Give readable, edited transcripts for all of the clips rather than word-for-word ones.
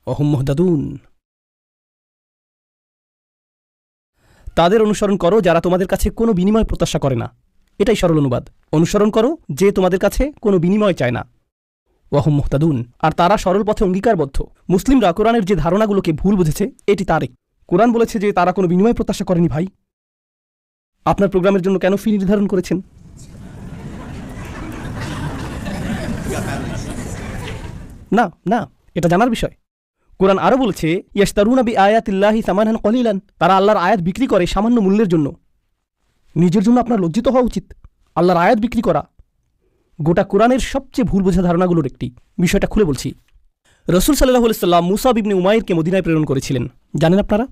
Ohm মুহতাদুন। তাদের অনুসরণ করো যারা তোমাদের কাছে কোনো বিনিময় প্রত্যাশা করে না। এটাই সরল অনুবাদ। অনুসরণ করো যে তোমাদের কাছে কোনো বিনিময় চায় না। ওহুম মুহতাদুন। আর তারা সরল পথে অঙ্গীকারবদ্ধ। মুসলিমরা কোরআনের যে ধারণাগুলোকে ভুল বুঝেছে এটি তারই। কোরআন বলেছে যে তারা কোনো বিনিময় প্রত্যাশা করেনি। ভাই, আপনার প্রোগ্রামের জন্য কেন ফি নির্ধারণ করেছেন? না না, এটা জানার বিষয়। কোরআন আরও বলেছে ইয়াশতারুনা বিআয়াতিল্লাহি সামানান কলিলান। তারা আল্লাহর আয়াত বিক্রি করে সামান্য মূল্যের জন্য। নিজের জন্য আপনার লজ্জিত হওয়া উচিত। আল্লাহর আয়াত বিক্রি করা গোটা কোরআনের সবচেয়ে ভুল বোঝা ধারণাগুলোর একটি। বিষয়টা খুলে বলছি। রসুল সাল্লাল্লাহু আলাইহি ওয়াসাল্লাম মুসাব ইবনে উমাইরকে মদিনায় প্রেরণ করেছিলেন। জানেন আপনারা?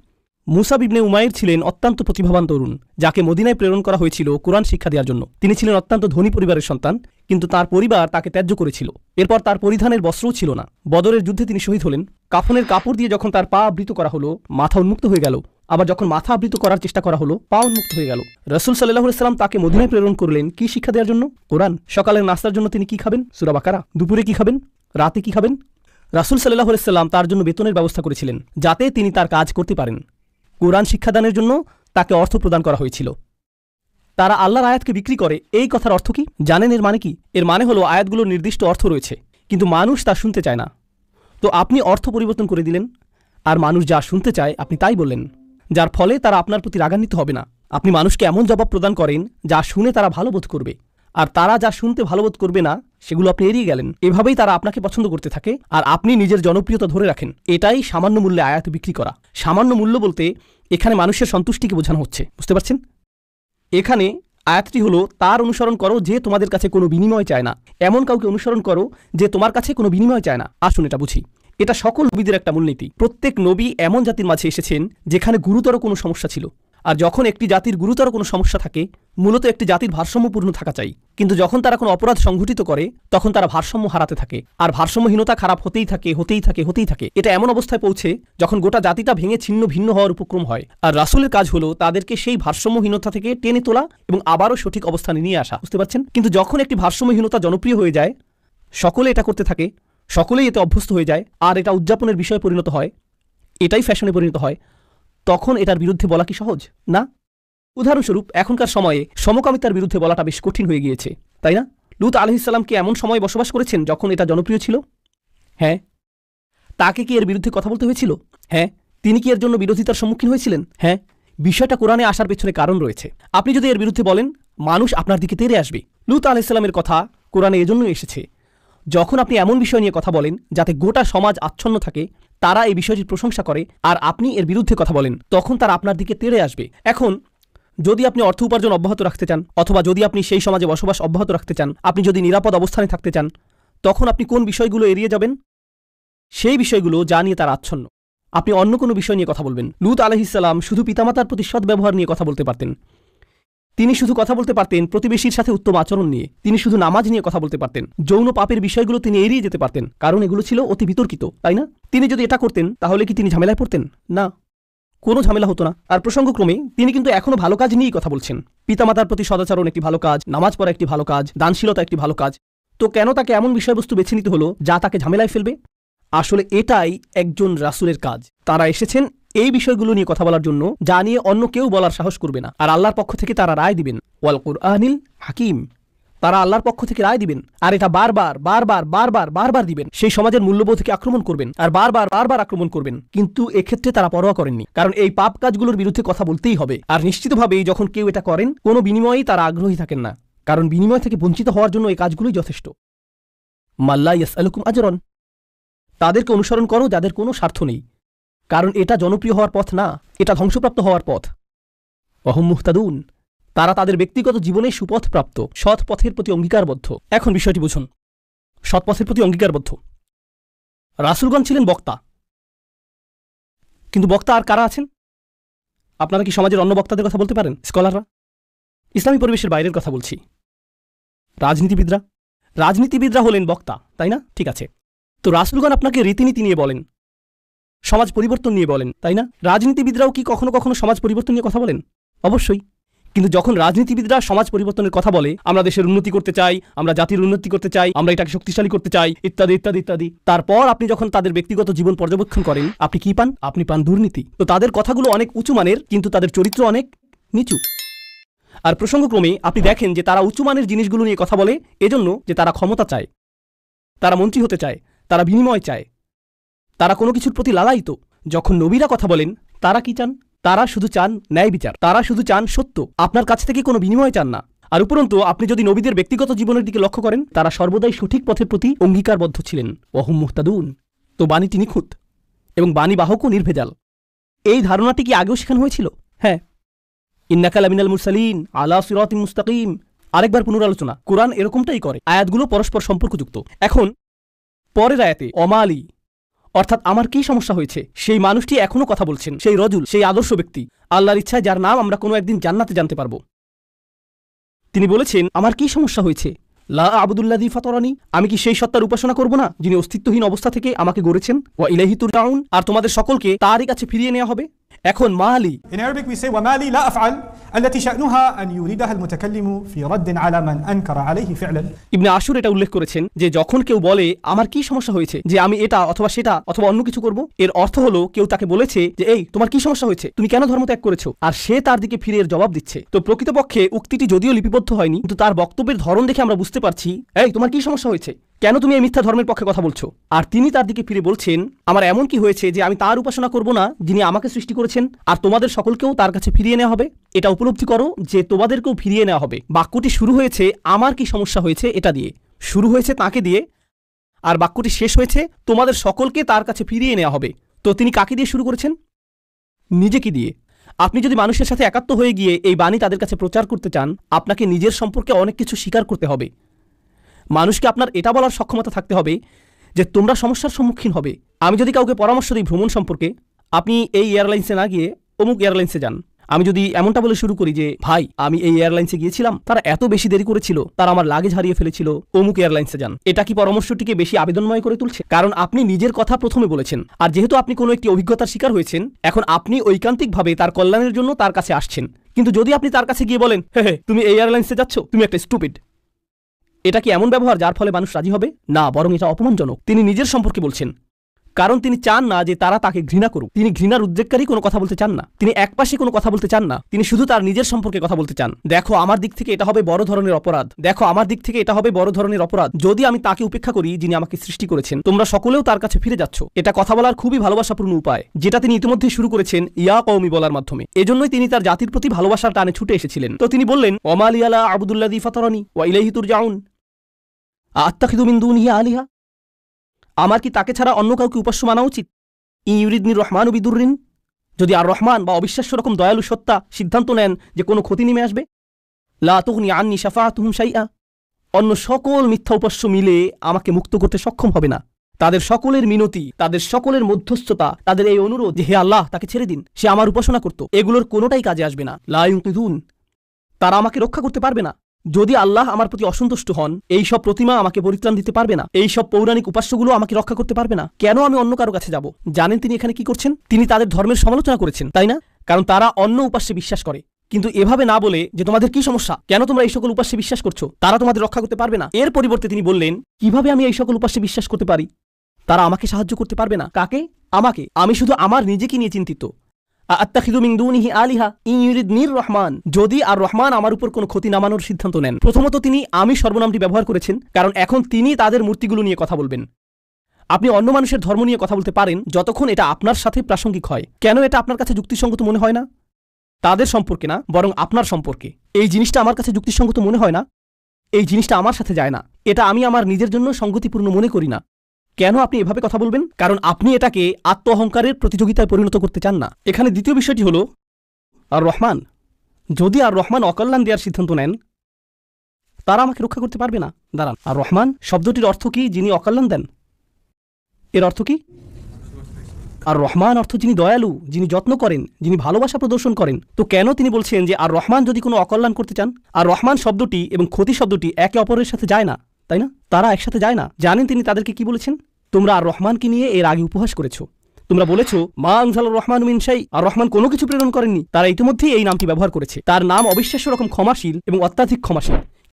মুসাব ইবনে উমাইর ছিলেন অত্যন্ত প্রতিভাবান তরুণ, যাকে মদিনায় প্রেরণ করা হয়েছিল কোরআন শিক্ষা দেওয়ার জন্য। তিনি ছিলেন অত্যন্ত ধনী পরিবারের সন্তান, কিন্তু তার পরিবার তাকে ত্যায্য করেছিল। এরপর তার পরিধানের বস্ত্রও ছিল না। বদরের যুদ্ধে তিনি শহীদ হলেন। কাফনের কাপড় দিয়ে যখন তার পা আবৃত করা হলো, মাথা উন্মুক্ত হয়ে গেল। আবার যখন মাথা আবৃত করার চেষ্টা করা হলো, পা উন্মুক্ত হয়ে গেল। রসুল সাল্লাল্লাহু আলাইহি ওয়াসাল্লাম তাকে মদিনায় প্রেরণ করলেন কি শিক্ষা দেওয়ার জন্য? কোরআন। সকালের নাস্তার জন্য তিনি কি খাবেন? সূরা বাকারা। দুপুরে কি খাবেন? রাতে কি খাবেন? রাসূল সাল্লাল্লাহু আলাইহি ওয়াসাল্লাম তার জন্য বেতনের ব্যবস্থা করেছিলেন, যাতে তিনি তার কাজ করতে পারেন। কোরআন শিক্ষাদানের জন্য তাকে অর্থ প্রদান করা হয়েছিল। তারা আল্লাহর আয়াতকে বিক্রি করে, এই কথার অর্থ কি জানেন? এর মানে কি? এর মানে হলো আয়াতগুলোর নির্দিষ্ট অর্থ রয়েছে, কিন্তু মানুষ তা শুনতে চায় না। তো আপনি অর্থ পরিবর্তন করে দিলেন, আর মানুষ যা শুনতে চায় আপনি তাই বললেন, যার ফলে তারা আপনার প্রতি রাগান্বিত হবে না। আপনি মানুষকে এমন জবাব প্রদান করেন যা শুনে তারা ভালো বোধ করবে, আর তারা যা শুনতে ভালো বোধ করবে না সেগুলো আপনি এড়িয়ে গেলেন। এভাবেই তারা আপনাকে পছন্দ করতে থাকে, আর আপনি নিজের জনপ্রিয়তা ধরে রাখেন। এটাই সামান্য মূল্যে আয়াত বিক্রি করা। সামান্য মূল্য বলতে এখানে মানুষের সন্তুষ্টিকে বোঝানো হচ্ছে। বুঝতে পারছেন? এখানে আয়াতটি হলো তার অনুসরণ করো যে তোমাদের কাছে কোনো বিনিময় চায় না। এমন কাউকে অনুসরণ করো যে তোমার কাছে কোনো বিনিময় চায় না। আসুন এটা বুঝি। এটা সকল নবীদের একটা মূলনীতি। প্রত্যেক নবী এমন জাতির মাঝে এসেছেন যেখানে গুরুতর কোনো সমস্যা ছিল। আর যখন একটি জাতির গুরুতর কোনো সমস্যা থাকে, মূলত একটি জাতির ভারসাম্যপূর্ণ থাকা চাই। কিন্তু যখন তারা কোনো অপরাধ সংঘটিত করে, তখন তারা ভারসাম্য হারাতে থাকে, আর ভারসাম্যহীনতা খারাপ হতেই থাকে, হতেই থাকে, হতেই থাকে। এটা এমন অবস্থায় পৌঁছে যখন গোটা জাতিটা ভেঙে ছিন্ন ভিন্ন হওয়ার উপক্রম হয়। আর রাসূলের কাজ হলো তাদেরকে সেই ভারসাম্যহীনতা থেকে টেনে তোলা এবং আবারও সঠিক অবস্থানে নিয়ে আসা। বুঝতে পারছেন? কিন্তু যখন একটি ভারসাম্যহীনতা জনপ্রিয় হয়ে যায়, সকলে এটা করতে থাকে, সকলেই এতে অভ্যস্ত হয়ে যায়, আর এটা উদযাপনের বিষয়ে পরিণত হয়, এটাই ফ্যাশনে পরিণত হয়, তখন এটার বিরুদ্ধে বলা কি সহজ? না। উদাহরণস্বরূপ এখনকার সময়ে সমকামিতার বিরুদ্ধে বলাটা বেশ কঠিন হয়ে গিয়েছে, তাই না? লূত আলাইহিস সালাম কি এমন সময় বসবাস করেছেন যখন এটা জনপ্রিয় ছিল? হ্যাঁ। তাকে কি এর বিরুদ্ধে কথা বলতে হয়েছিল? হ্যাঁ। তিনি কি এর জন্য বিরোধিতার সম্মুখীন হয়েছিলেন? হ্যাঁ। বিষয়টা কোরআনে আসার পেছনে কারণ রয়েছে। আপনি যদি এর বিরুদ্ধে বলেন, মানুষ আপনার দিকে তেড়ে আসবে। লূত আলাইহিস সালামের কথা কোরআনে এজন্যই এসেছে। যখন আপনি এমন বিষয় নিয়ে কথা বলেন যাতে গোটা সমাজ আচ্ছন্ন থাকে, তারা এই বিষয়টির প্রশংসা করে, আর আপনি এর বিরুদ্ধে কথা বলেন, তখন তারা আপনার দিকে তেড়ে আসবে। এখন যদি আপনি অর্থ উপার্জন অব্যাহত রাখতে চান, অথবা যদি আপনি সেই সমাজে বসবাস অব্যাহত রাখতে চান, আপনি যদি নিরাপদ অবস্থানে থাকতে চান, তখন আপনি কোন বিষয়গুলো এড়িয়ে যাবেন? সেই বিষয়গুলো যা নিয়ে তারা আচ্ছন্ন। আপনি অন্য কোনো বিষয় নিয়ে কথা বলবেন। লূত আলাইহিস সালাম শুধু পিতামাতার প্রতি সদ্ব্যবহার নিয়ে কথা বলতে পারতেন। তিনি শুধু কথা বলতে পারতেন প্রতিবেশীর সাথে উত্তম আচরণ নিয়ে। তিনি শুধু নামাজ নিয়ে কথা বলতে পারতেন। যৌন পাপের বিষয়গুলো তিনি এড়িয়ে যেতে পারতেন, কারণ এগুলো ছিল অতি বিতর্কিত, তাই না? তিনি যদি এটা করতেন তাহলে কি তিনি ঝামেলায় পড়তেন? না, কোনো ঝামেলা হতো না। আর প্রসঙ্গক্রমে তিনি কিন্তু এখনো ভালো কাজ নিয়েই কথা বলছেন। পিতামাতার প্রতি সদাচরণ একটি ভালো কাজ, নামাজ পড়া একটি ভালো কাজ, দানশীলতা একটি ভালো কাজ। তো কেন তাকে এমন বিষয়বস্তু বেছে নিতে হলো যা তাকে ঝামেলায় ফেলবে? আসলে এটাই একজন রাসূলের কাজ। তারা এসেছেন এই বিষয়গুলো নিয়ে কথা বলার জন্য যা নিয়ে অন্য কেউ বলার সাহস করবে না। আর আল্লাহর পক্ষ থেকে তারা রায় দিবেন। ওয়াল কুরআনিল হাকিম। তারা আল্লাহর পক্ষ থেকে রায় দিবেন, আর এটা বারবার বারবার বারবার বারবার দিবেন। সেই সমাজের মূল্যবোধকে আক্রমণ করবেন, আর বারবার বারবার আক্রমণ করবেন। কিন্তু এক্ষেত্রে তারা পরোয়া করেননি, কারণ এই পাপ কাজগুলোর বিরুদ্ধে কথা বলতেই হবে। আর নিশ্চিতভাবেই যখন কেউ এটা করেন, কোনো বিনিময়েই তারা আগ্রহী থাকেন না, কারণ বিনিময় থেকে বঞ্চিত হওয়ার জন্য এই কাজগুলোই যথেষ্ট। মাল্লা ইয়াসআলুকুম আজরান। তাদেরকে অনুসরণ করো যাদের কোনো স্বার্থ নেই, কারণ এটা জনপ্রিয় হওয়ার পথ না, এটা ধ্বংসপ্রাপ্ত হওয়ার পথ। ওহুম মুহতাদুন। তারা তাদের ব্যক্তিগত জীবনে সুপথ প্রাপ্ত, সৎ পথের প্রতি অঙ্গীকারবদ্ধ। এখন বিষয়টি বুঝুন। সৎ পথের প্রতি অঙ্গীকারবদ্ধ। রাসূলগণ ছিলেন বক্তা, কিন্তু বক্তা আর কারা আছেন? আপনারা কি সমাজের অন্য বক্তাদের কথা বলতে পারেন? স্কলাররা। ইসলামী পরিবেশের বাইরের কথা বলছি। রাজনীতিবিদরা। রাজনীতিবিদরা হলেন বক্তা, তাই না? ঠিক আছে। তো রাসূলগণ আপনাকে রীতিনীতি নিয়ে বলেন, সমাজ পরিবর্তন নিয়ে বলেন, তাই না? রাজনীতিবিদরাও কি কখনো কখনো সমাজ পরিবর্তন নিয়ে কথা বলেন? অবশ্যই। কিন্তু যখন রাজনীতিবিদরা সমাজ পরিবর্তনের কথা বলে, আমরা দেশের উন্নতি করতে চাই, আমরা জাতির উন্নতি করতে চাই, আমরা এটাকে শক্তিশালী করতে চাই, ইত্যাদি ইত্যাদি ইত্যাদি, তারপর আপনি যখন তাদের ব্যক্তিগত জীবন পর্যবেক্ষণ করেন, আপনি কি পান? আপনি পান দুর্নীতি। তো তাদের কথাগুলো অনেক উঁচু মানের, কিন্তু তাদের চরিত্র অনেক নিচু। আর প্রসঙ্গক্রমে আপনি দেখেন যে তারা উঁচু মানের জিনিসগুলো নিয়ে কথা বলে এজন্য যে তারা ক্ষমতা চায়, তারা মন্ত্রী হতে চায়, তারা বিনিময় চায়, তারা কোনো কিছুর প্রতি লালায়িত। যখন নবীরা কথা বলেন, তারা কি চান? তারা শুধু চান ন্যায় বিচার, তারা শুধু চান সত্য, আপনার কাছ থেকে কোনো বিনিময় চান না। আর উপরন্তু আপনি যদি নবীদের ব্যক্তিগত জীবনের দিকে লক্ষ্য করেন, তারা সর্বদাই সঠিক পথের প্রতি অঙ্গীকারবদ্ধ ছিলেন। ওহুম মুহতাদুন। তো বাণীটি নিখুঁত এবং বাণীবাহকও নির্ভেজাল। এই ধারণাটি কি আগেও শেখানো হয়েছিল? হ্যাঁ, ইন্নাকা লামিনাল মুরসালিন আলা সিরাতিম মুস্তাকিম। আরেকবার পুনরালোচনা, কোরআন এরকমটাই করে, আয়াতগুলো পরস্পর সম্পর্কযুক্ত। এখন পরের আয়াতে অমালি, অর্থাৎ আমার কি সমস্যা হয়েছে, সেই মানুষটি এখনো কথা বলছেন, সেই রজুল, সেই আদর্শ ব্যক্তি, আল্লাহর ইচ্ছায় যার নাম আমরা কোনো একদিন জান্নাতে জানতে পারবো। তিনি বলেছেন, আমার কি সমস্যা হয়েছে? লা আবুদুল্লাযী ফাতারানি, আমি কি সেই সত্তার উপাসনা করব না যিনি অস্তিত্বহীন অবস্থা থেকে আমাকে গড়েছেন? ওয়া ইলাইহি তুরজাউন, আর তোমাদের সকলকে তারই কাছে ফিরিয়ে নেওয়া হবে। এখন মালি, In Arabic we say وما لي لا أفعل التي شأنها أن يريدها المتكلم في رد على من أنكر عليه فعلا। ইবনে আশুর এটা উল্লেখ করেছেন যে যখন কেউ বলে আমার কি সমস্যা হয়েছে, যে আমি এটা অথবা সেটা অথবা অন্য কিছু করব, এর অর্থ হলো কেউ তাকে বলেছে যে এই তোমার কি সমস্যা হয়েছে, তুমি কেন ধর্ম ত্যাগ করেছো, আর সে তার দিকে ফিরে এর জবাব দিচ্ছে। তো প্রকৃতপক্ষে উক্তিটি যদিও লিপিবদ্ধ হয়নি, কিন্তু তার বক্তব্যের ধরন দেখে আমরা বুঝতে পারছি, এই তোমার কি সমস্যা হয়েছে, কেন তুমি এই মিথ্যা ধর্মের পক্ষে কথা বলছো? আর তিনি তার দিকে ফিরে বলছেন, আমার এমন কি হয়েছে যে আমি তার উপাসনা করব না যিনি আমাকে সৃষ্টি করেছেন, আর তোমাদের সকলকেও তার কাছে ফিরিয়ে নেওয়া হবে। এটা উপলব্ধি করো যে তোমাদেরকেও ফিরিয়ে নেওয়া হবে। বাক্যটি শুরু হয়েছে আমার কি সমস্যা হয়েছে এটা দিয়ে, শুরু হয়েছে তাকে দিয়ে, আর বাক্যটি শেষ হয়েছে তোমাদের সকলকে তার কাছে ফিরিয়ে নেওয়া হবে। তো তিনি কাকে দিয়ে শুরু করেছেন? নিজেকে দিয়ে। আপনি যদি মানুষের সাথে একাত্ম হয়ে গিয়ে এই বাণী তাদের কাছে প্রচার করতে চান, আপনাকে নিজের সম্পর্কে অনেক কিছু স্বীকার করতে হবে। মানুষকে আপনার এটা বলার সক্ষমতা থাকতে হবে যে তোমরা সমস্যার সম্মুখীন হবে। আমি যদি কাউকে পরামর্শ দিই ভ্রমণ সম্পর্কে, আপনি এই এয়ারলাইন্সে না গিয়ে অমুক এয়ারলাইন্সে যান, আমি যদি এমনটা বলে শুরু করি যে ভাই আমি এই এয়ারলাইন্সে গিয়েছিলাম, তারা এত বেশি দেরি করেছিল, তারা আমার লাগেজ হারিয়ে ফেলেছিল, অমুক এয়ারলাইন্সে যান, এটা কি পরামর্শটিকে বেশি আবেদনময় করে তুলছে? কারণ আপনি নিজের কথা প্রথমে বলেছেন, আর যেহেতু আপনি কোনো একটি অভিজ্ঞতার শিকার হয়েছেন, এখন আপনি ঐকান্তিকভাবে তার কল্যাণের জন্য তার কাছে আসছেন। কিন্তু যদি আপনি তার কাছে গিয়ে বলেন হে তুমি এই এয়ারলাইন্সে যাচ্ছ, তুমি একটা স্টুপিড, এটা কি এমন ব্যবহার যার ফলে মানুষ রাজি হবে? না, বরং এটা অপমানজনক। তিনি নিজের সম্পর্কে বলছেন, কারণ তিনি চান না যে তারা তাকে ঘৃণা করুক। তিনি ঘৃণার উদ্রেককারী কোনো কথা বলতে চান না, তিনি একপাশে কোনো কথা বলতে চান না, তিনি শুধু তার নিজের সম্পর্কে কথা বলতে চান। দেখো আমার দিক থেকে এটা হবে বড় ধরনের অপরাধ, দেখো আমার দিক থেকে এটা হবে বড় ধরনের অপরাধ যদি আমি তাকে উপেক্ষা করি যিনি আমাকে সৃষ্টি করেছেন। তোমরা সকলেও তার কাছে ফিরে যাচ্ছ। এটা কথা বলার খুবই ভালোবাসাপূর্ণ উপায়, যেটা তিনি ইতিমধ্যে শুরু করেছেন ইয়া কওমি বলার মাধ্যমে। এজন্যই তিনি তার জাতির প্রতি ভালোবাসার টানে ছুটে এসেছিলেন। তো তিনি বললেন ওমা লি আলা আবুদুল্লাযী ফাতারানি ওয়া ইলাইহি তুরজাউন আত্তাখিযু মিন দুনিহি আলিহা, আমার কি তাকে ছাড়া অন্য কাউকে উপাস্য মানা উচিত? ইউরিদনি রহমানু বিদুররিন, যদি আর রহমান বা অবিশ্বাস্য রকম দয়ালু সত্তা সিদ্ধান্ত নেন যে কোনো ক্ষতি নেমে আসবে, লা তুগনি আন্নি শাফাআতুহুম শাইআ, অন্য সকল মিথ্যা উপাস্য মিলে আমাকে মুক্ত করতে সক্ষম হবে না। তাদের সকলের মিনতি, তাদের সকলের মধ্যস্থতা, তাদের এই অনুরোধ যে হে আল্লাহ তাকে ছেড়ে দিন, সে আমার উপাসনা করত, এগুলোর কোনোটাই কাজে আসবে না। লা ইউনকিযুন, তারা আমাকে রক্ষা করতে পারবে না। যদি আল্লাহ আমার প্রতি অসন্তুষ্ট হন, এই সব প্রতিমা আমাকে পরিত্রাণ দিতে পারবে না, এই সব পৌরাণিক উপাস্যগুলো আমাকে রক্ষা করতে পারবে না। কেন আমি অন্য কারো কাছে যাব? জানেন তিনি এখানে কি করছেন? তিনি তাদের ধর্মের সমালোচনা করেছেন, তাই না? কারণ তারা অন্য উপাস্যে বিশ্বাস করে। কিন্তু এভাবে না বলে যে তোমাদের কি সমস্যা, কেন তোমরা এই সকল উপাস্যে বিশ্বাস করছো, তারা তোমাদের রক্ষা করতে পারবে না, এর পরিবর্তে তিনি বললেন কিভাবে আমি এই সকল উপাস্যে বিশ্বাস করতে পারি? তারা আমাকে সাহায্য করতে পারবে না। কাকে? আমাকে। আমি শুধু আমার নিজেকে নিয়ে চিন্তিত। আত্তাখিযু মিন দুনিহি আলিহা ইন ইউরিদনির রহমান, যদি আর রহমান আমার উপর কোনো ক্ষতি নামানোর সিদ্ধান্ত নেন। প্রথমত তিনি আমি সর্বনামটি ব্যবহার করেছেন, কারণ এখন তিনি তাদের মূর্তিগুলো নিয়ে কথা বলবেন। আপনি অন্য মানুষের ধর্ম নিয়ে কথা বলতে পারেন যতক্ষণ এটা আপনার সাথে প্রাসঙ্গিক হয়। কেন এটা আপনার কাছে যুক্তিসঙ্গত মনে হয় না? তাদের সম্পর্কে না, বরং আপনার সম্পর্কে। এই জিনিসটা আমার কাছে যুক্তিসঙ্গত মনে হয় না, এই জিনিসটা আমার সাথে যায় না, এটা আমি আমার নিজের জন্য সঙ্গতিপূর্ণ মনে করি না। কেন আপনি এভাবে কথা বলবেন? কারণ আপনি এটাকে আত্ম অহংকারের প্রতিযোগিতায় পরিণত করতে চান না। এখানে দ্বিতীয় বিষয়টি হলো আর রহমান, যদি আর রহমান অকল্যাণ দেওয়ার সিদ্ধান্ত নেন, তারা আমাকে রক্ষা করতে পারবে না। দাঁড়ান, আর রহমান শব্দটির অর্থ কি? যিনি অকল্যাণ দেন। এর অর্থ কি? আর রহমান অর্থ যিনি দয়ালু, যিনি যত্ন করেন, যিনি ভালোবাসা প্রদর্শন করেন। তো কেন তিনি বলছেন যে আর রহমান যদি কোনো অকল্যাণ করতে চান? আর রহমান শব্দটি এবং ক্ষতি শব্দটি একে অপরের সাথে যায় না, তাই না? তারা একসাথে যায় না। জানেন তিনি তাদেরকে কি বলেছেন? তোমরা আর রহমানকে নিয়ে এর আগে উপহাস করেছো, তোমরা বলেছো মা আনজালার রহমান মিন শাই, আর রহমান কোনো কিছু প্রেরণ করেননি। তারা ইতিমধ্যেই এই নামটি ব্যবহার করেছে। তার নাম অবিশ্বাস্য রকম ক্ষমাশীল এবং অত্যাধিক ক্ষমাশীল।